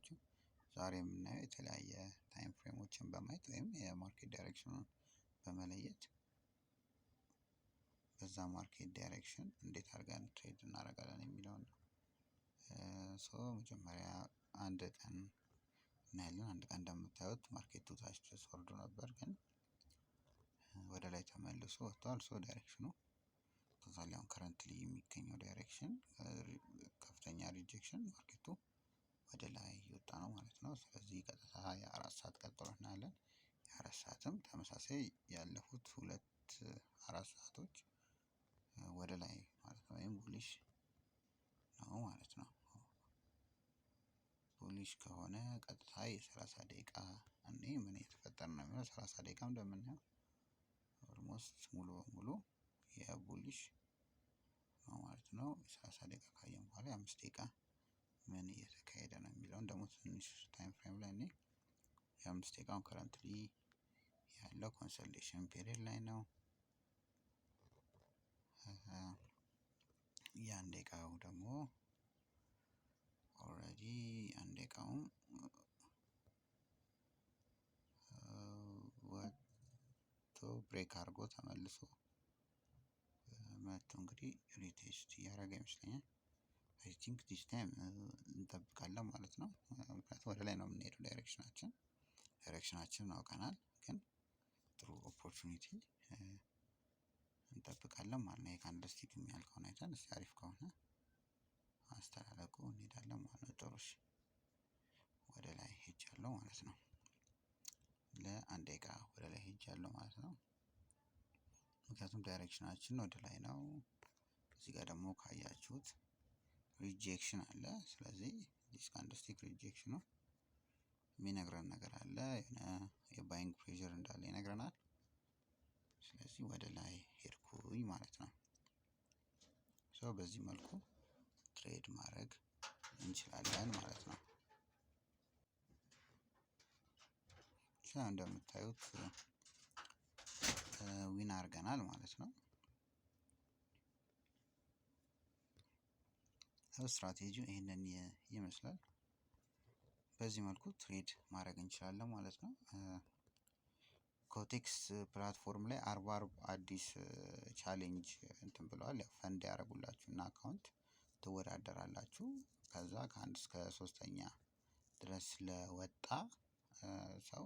ትችላላችሁ። ዛሬ የምናየው የተለያየ ታይም ፍሬሞችን በማየት ወይም የማርኬት ዳይሬክሽኑን በመለየት በዛ ማርኬት ዳይሬክሽን እንዴት አድርገን ትሬድ እናደርጋለን የሚለውን ነው። መጀመሪያ አንድ ቀን እናያለን። አንድ ቀን እንደምታዩት ማርኬቱ ታች ድረስ ወርዶ ነበር፣ ግን ወደ ላይ ተመልሶ ወጥቷል። ዳይሬክሽኑ ቶታሊ አሁን ከረንትሊ የሚገኘው ዳይሬክሽን ከፍተኛ ሪጀክሽን፣ ማርኬቱ ወደ ላይ እየወጣ ነው ማለት ነው። ስለዚህ ቀጥታ የ4 ሰዓት ቀጥሎ እናያለን። የ4 ሰዓትም ተመሳሳይ ያለፉት 4 ሰዓቶች ወደ ላይ ማለት ነው፣ ወይም ቡሊሽ ነው ማለት ነው። ቡሊሽ ከሆነ ቀጥታ የ30 ደቂቃ ምን እየተፈጠረ ነው የሚለው 30 ደቂቃ እንደምናየው ኦልሞስት ሙሉ በሙሉ የቡሊሽ ነው ማለት ነው። 30 ደቂቃ ካየን በኋላ የ5 ደቂቃ ምን እየተካሄደ ነው የሚለውን ደግሞ ትንሽ ታይም ፍሬም ላይ የ5 ደቂቃውን ከረንትሊ ያለው ኮንሰልቴሽን ፔሪድ ላይ ነው። የ1 ደቂቃው ደግሞ ኦልሬዲ 1 ደቂቃውም ወጥቶ ብሬክ አድርጎ ተመልሶ መጥቶ እንግዲህ ሪቴስት እያደረገ ይመስለኛል። አይ ቲንክ ዲስ ታይም እንጠብቃለን ማለት ነው። ምክንያቱም ወደ ላይ ነው የምንሄደው፣ ዳይሬክሽናችንን አውቀናል፣ ግን ጥሩ ኦፖርቹኒቲ እንጠብቃለን ማለት ነው። የካንድልስቲክ የሚያልቀውን አይተን እስቲ አሪፍ ከሆነ አስተላለቁ እንሄዳለን ማለት ነው። ጥሩ እሺ፣ ወደ ላይ ሄጃለሁ ማለት ነው። ለ1 ደቂቃ ወደ ላይ ሄጃለሁ ማለት ነው። ምክንያቱም ዳይሬክሽናችን ወደ ላይ ነው። እዚህ ጋር ደግሞ ካያችሁት ሪጀክሽን አለ። ስለዚህ ዲስ ካንድልስቲክ ሪጀክሽኑ የሚነግረን ነገር አለ፣ የባይንግ ፕሬዠር እንዳለ ይነግረናል። ስለዚህ ወደ ላይ ሄድኩኝ ማለት ነው። በዚህ መልኩ ትሬድ ማድረግ እንችላለን ማለት ነው። እንደምታዩት ዊን አድርገናል ማለት ነው። ስትራቴጂው ይሄንን ይመስላል። በዚህ መልኩ ትሬድ ማድረግ እንችላለን ማለት ነው። ኮቴክስ ፕላትፎርም ላይ 40 አዲስ ቻሌንጅ ብለዋል። ያው ፈንድ ያደርጉላችሁ እና አካውንት ትወዳደራላችሁ። ከዛ ከ1 እስከ 3ኛ ድረስ ለወጣ ሰው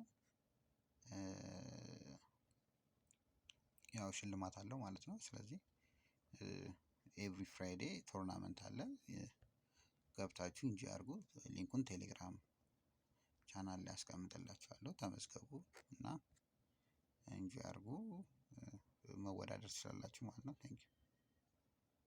ያው ሽልማት አለው ማለት ነው። ስለዚህ ኤቭሪ ፍራይዴ ቶርናመንት አለ። ገብታችሁ እንጂ አድርጉ። ሊንኩን ቴሌግራም ቻናል ላይ አስቀምጥላችኋለሁ። ተመዝገቡ እና እንጂ አድርጉ። መወዳደር ትችላላችሁ ማለት ነው። ቴንኪው